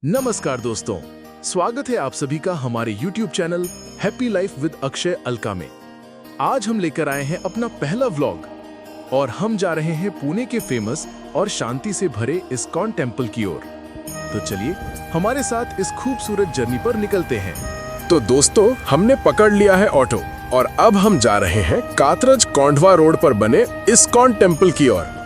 नमस्कार दोस्तों, स्वागत है आप सभी का हमारे YouTube channel happy life with Akshay Alka में। आज हम लेकर आए हैं अपना पहला व्लॉग और हम जा रहे हैं पुणे के फेमस और शांति से भरे इस्कॉन टेम्पल की ओर। तो चलिए हमारे साथ इस खूबसूरत जर्नी पर निकलते हैं। तो दोस्तों, हमने पकड़ लिया है ऑटो और अब हम जा रहे हैं कात्रज कोंढवा रोड पर बने इस्कॉन टेम्पल की ओर।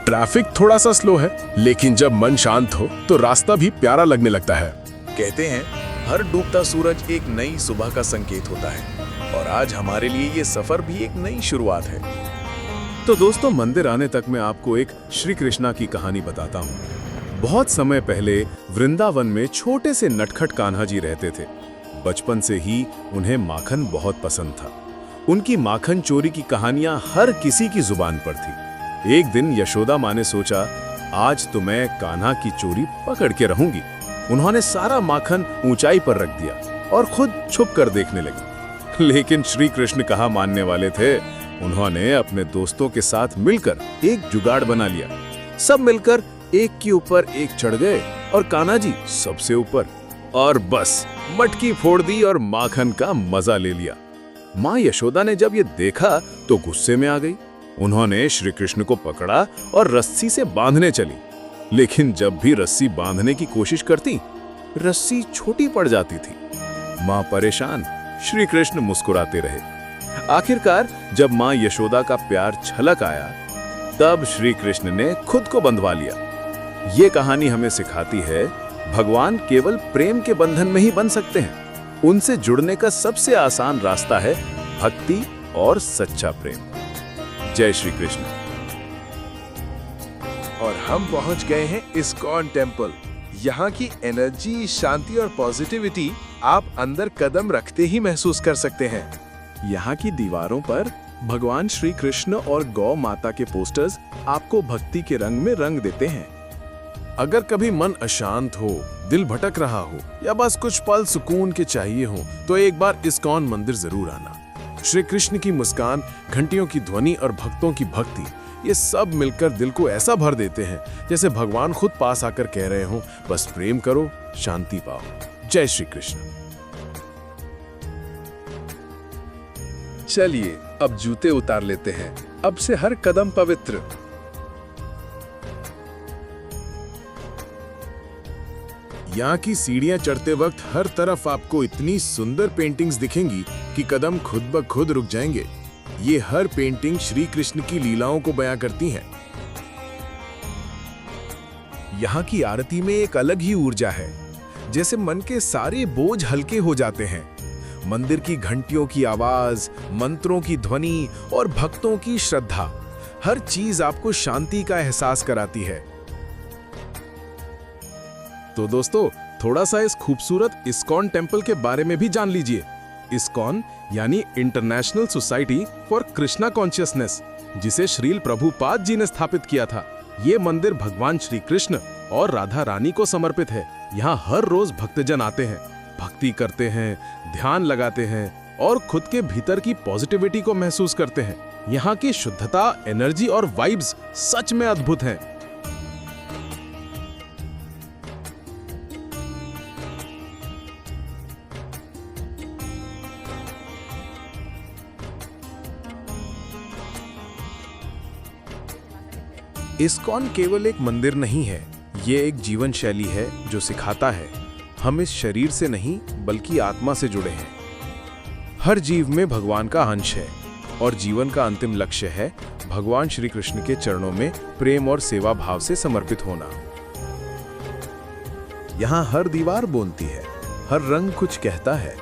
ट्रैफिक थोड़ा सा स्लो है, लेकिन जब मन शांत हो तो रास्ता भी प्यारा लगने लगता है। कहते हैं हर डूबता सूरज एक नई सुबह का संकेत होता है और आज हमारे लिए ये सफर भी एक नई शुरुआत है। तो दोस्तों, मंदिर आने तक मैं आपको एक श्री कृष्णा की कहानी बताता हूँ। बहुत समय पहले वृंदावन में छोटे से नटखट कान्हा जी रहते थे। बचपन से ही उन्हें माखन बहुत पसंद था। उनकी माखन चोरी की कहानियां हर किसी की जुबान पर थी। एक दिन यशोदा माँ ने सोचा, आज तो मैं कान्हा की चोरी पकड़ के रहूंगी। उन्होंने सारा माखन ऊंचाई पर रख दिया और खुद छुप कर देखने लगी। लेकिन श्री कृष्ण कहाँ मानने वाले थे। उन्होंने अपने दोस्तों के साथ मिलकर एक जुगाड़ बना लिया। सब मिलकर एक के ऊपर एक चढ़ गए और कान्हा जी सबसे ऊपर, और बस मटकी फोड़ दी और माखन का मजा ले लिया। माँ यशोदा ने जब ये देखा तो गुस्से में आ गई। उन्होंने श्री कृष्ण को पकड़ा और रस्सी से बांधने चली, लेकिन जब भी रस्सी बांधने की कोशिश करती, रस्सी छोटी पड़ जाती थी। माँ परेशान, श्री कृष्ण मुस्कुराते रहे। आखिरकार जब माँ यशोदा का प्यार छलक आया, तब श्री कृष्ण ने खुद को बंधवा लिया। ये कहानी हमें सिखाती है, भगवान केवल प्रेम के बंधन में ही बन सकते हैं। उनसे जुड़ने का सबसे आसान रास्ता है भक्ति और सच्चा प्रेम। जय श्री कृष्ण। और हम पहुंच गए हैं इस्कॉन टेम्पल। यहाँ की एनर्जी, शांति और पॉजिटिविटी आप अंदर कदम रखते ही महसूस कर सकते हैं। यहाँ की दीवारों पर भगवान श्री कृष्ण और गौ माता के पोस्टर्स आपको भक्ति के रंग में रंग देते हैं। अगर कभी मन अशांत हो, दिल भटक रहा हो या बस कुछ पल सुकून के चाहिए हो, तो एक बार इस्कॉन मंदिर जरूर आना। श्री कृष्ण की मुस्कान, घंटियों की ध्वनि और भक्तों की भक्ति, ये सब मिलकर दिल को ऐसा भर देते हैं जैसे भगवान खुद पास आकर कह रहे हो, बस प्रेम करो, शांति पाओ। जय श्री कृष्ण। चलिए अब जूते उतार लेते हैं। अब से हर कदम पवित्र। यहाँ की सीढ़ियां चढ़ते वक्त हर तरफ आपको इतनी सुंदर पेंटिंग्स दिखेंगी कि कदम खुद ब खुद रुक जाएंगे। ये हर पेंटिंग श्री कृष्ण की लीलाओं को बयां करती हैं। यहाँ की आरती में एक अलग ही ऊर्जा है, जैसे मन के सारे बोझ हल्के हो जाते हैं। मंदिर की घंटियों की आवाज, मंत्रों की ध्वनि और भक्तों की श्रद्धा, हर चीज आपको शांति का एहसास कराती है। तो दोस्तों, थोड़ा सा इस खूबसूरत इस्कॉन टेम्पल के बारे में भी जान लीजिए। इस्कॉन यानी international society for Krishna consciousness, जिसे श्रील प्रभुपाद जी ने स्थापित किया था। ये मंदिर भगवान श्री कृष्ण और राधा रानी को समर्पित है। यहाँ हर रोज भक्तजन आते हैं, भक्ति करते हैं, ध्यान लगाते हैं और खुद के भीतर की पॉजिटिविटी को महसूस करते हैं। यहाँ की शुद्धता, एनर्जी और वाइब्स सच में अद्भुत हैं। इस्कॉन केवल एक मंदिर नहीं है, ये एक जीवन शैली है जो सिखाता है हम इस शरीर से नहीं बल्कि आत्मा से जुड़े हैं। हर जीव में भगवान का अंश है और जीवन का अंतिम लक्ष्य है भगवान श्री कृष्ण के चरणों में प्रेम और सेवा भाव से समर्पित होना। यहाँ हर दीवार बोलती है, हर रंग कुछ कहता है।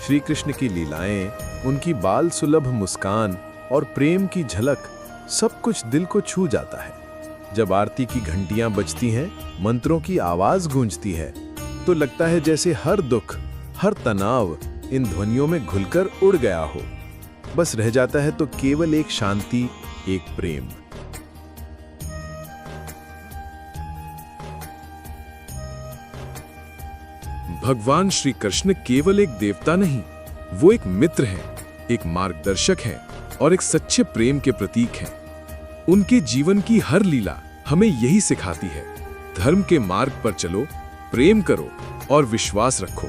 श्री कृष्ण की लीलाएं, उनकी बाल सुलभ मुस्कान और प्रेम की झलक, सब कुछ दिल को छू जाता है। जब आरती की घंटियां बजती हैं, मंत्रों की आवाज गूंजती है, तो लगता है जैसे हर दुख, हर तनाव इन ध्वनियों में घुलकर उड़ गया हो। बस रह जाता है तो केवल एक शांति, एक प्रेम। भगवान श्री कृष्ण केवल एक देवता नहीं, वो एक मित्र हैं, एक मार्गदर्शक हैं और एक सच्चे प्रेम के प्रतीक हैं। उनके जीवन की हर लीला हमें यही सिखाती है, धर्म के मार्ग पर चलो, प्रेम करो और विश्वास रखो।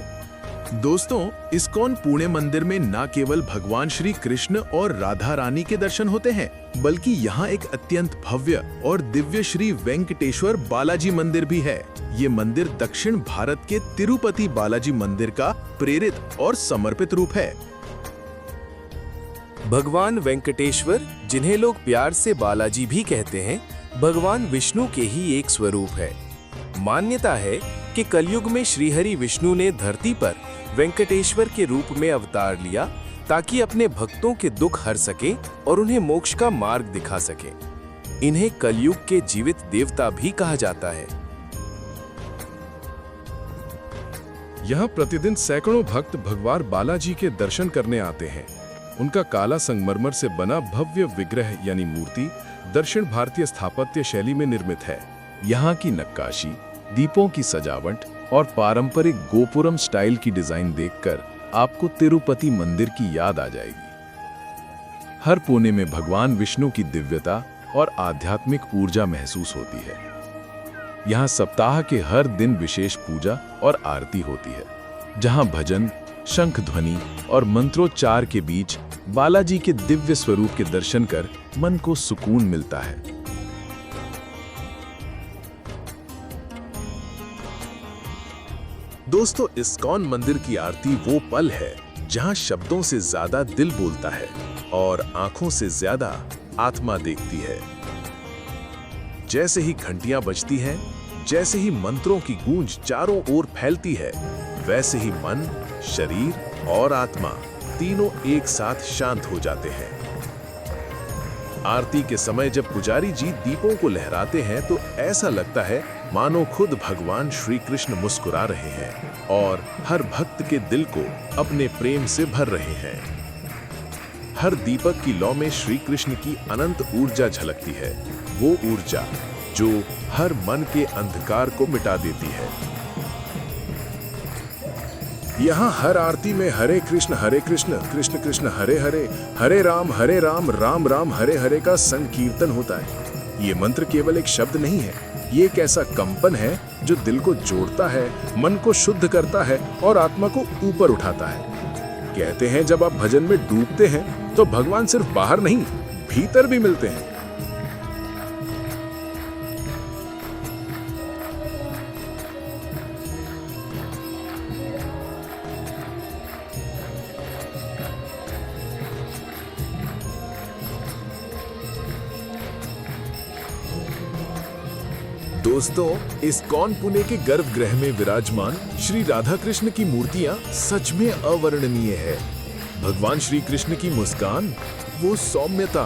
दोस्तों, इस्कॉन पुणे मंदिर में न केवल भगवान श्री कृष्ण और राधा रानी के दर्शन होते हैं, बल्कि यहाँ एक अत्यंत भव्य और दिव्य श्री वेंकटेश्वर बालाजी मंदिर भी है। ये मंदिर दक्षिण भारत के तिरुपति बालाजी मंदिर का प्रेरित और समर्पित रूप है। भगवान वेंकटेश्वर, जिन्हें लोग प्यार से बालाजी भी कहते हैं, भगवान विष्णु के ही एक स्वरूप है। मान्यता है कि कलयुग में श्रीहरि विष्णु ने धरती पर वेंकटेश्वर के रूप में अवतार लिया ताकि अपने भक्तों के दुख हर सके और उन्हें मोक्ष का मार्ग दिखा सके। इन्हें कलयुग के जीवित देवता भी कहा जाता है। यहाँ प्रतिदिन सैकड़ों भक्त भगवान बालाजी के दर्शन करने आते हैं। उनका काला संगमरमर से बना भव्य विग्रह यानी मूर्ति दक्षिण भारतीय स्थापत्य शैली में निर्मित है। यहाँ की नक्काशी, दीपों की सजावट और पारंपरिक गोपुरम स्टाइल की डिजाइन देखकर आपको तिरुपति मंदिर की याद आ जाएगी। हर कोने में भगवान विष्णु की दिव्यता और आध्यात्मिक ऊर्जा महसूस होती है। यहाँ सप्ताह के हर दिन विशेष पूजा और आरती होती है, जहाँ भजन, शंख ध्वनि और मंत्रोच्चार के बीच बालाजी के दिव्य स्वरूप के दर्शन कर मन को सुकून मिलता है। दोस्तों, इस्कॉन मंदिर की आरती वो पल है जहां शब्दों से ज्यादा दिल बोलता है और आंखों से ज्यादा आत्मा देखती है। जैसे ही घंटियां बजती हैं, जैसे ही मंत्रों की गूंज चारों ओर फैलती है, वैसे ही मन, शरीर और आत्मा तीनों एक साथ शांत हो जाते हैं। आरती के समय जब पुजारी जी दीपों को लहराते हैं तो ऐसा लगता है मानो खुद भगवान श्री कृष्ण मुस्कुरा रहे हैं और हर भक्त के दिल को अपने प्रेम से भर रहे हैं। हर दीपक की लौ में श्री कृष्ण की अनंत ऊर्जा झलकती है, वो ऊर्जा जो हर मन के अंधकार को मिटा देती है। यहाँ हर आरती में हरे कृष्ण कृष्ण कृष्ण हरे हरे, हरे राम राम राम हरे हरे का संकीर्तन होता है। ये मंत्र केवल एक शब्द नहीं है, ये एक ऐसा कंपन है जो दिल को जोड़ता है, मन को शुद्ध करता है और आत्मा को ऊपर उठाता है। कहते हैं जब आप भजन में डूबते हैं तो भगवान सिर्फ बाहर नहीं, भीतर भी मिलते हैं। दोस्तों, इस्कॉन पुणे के गर्भगृह में विराजमान श्री राधा कृष्ण की मूर्तियां सच में अवर्णनीय है। भगवान श्री कृष्ण की मुस्कान, वो सौम्यता,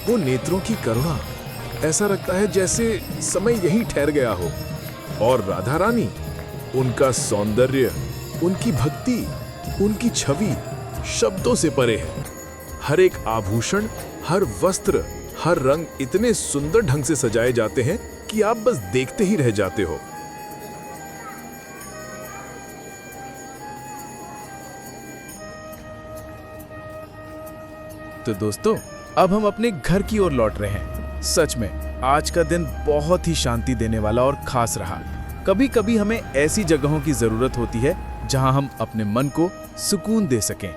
वो नेत्रों की करुणा, ऐसा लगता है जैसे समय यहीं ठहर गया हो। और राधा रानी, उनका सौंदर्य, उनकी भक्ति, उनकी छवि शब्दों से परे है। हर एक आभूषण, हर वस्त्र, हर रंग इतने सुंदर ढंग से सजाए जाते हैं कि आप बस देखते ही रह जाते हो। तो दोस्तों, अब हम अपने घर की ओर लौट रहे हैं। सच में आज का दिन बहुत ही शांति देने वाला और खास रहा। कभी कभी हमें ऐसी जगहों की जरूरत होती है जहां हम अपने मन को सुकून दे सकें।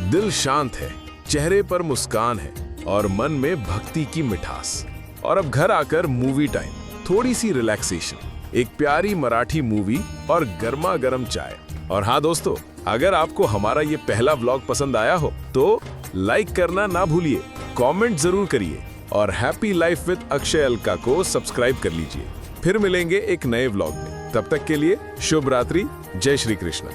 दिल शांत है, चेहरे पर मुस्कान है और मन में भक्ति की मिठास। और अब घर आकर मूवी टाइम, थोड़ी सी रिलैक्सेशन, एक प्यारी मराठी मूवी और गर्मा गर्म चाय। और हाँ दोस्तों, अगर आपको हमारा ये पहला व्लॉग पसंद आया हो तो लाइक करना ना भूलिए, कमेंट जरूर करिए और happy life with Akshay Alka को सब्सक्राइब कर लीजिए। फिर मिलेंगे एक नए व्लॉग में, तब तक के लिए शुभ रात्रि, जय श्री कृष्ण।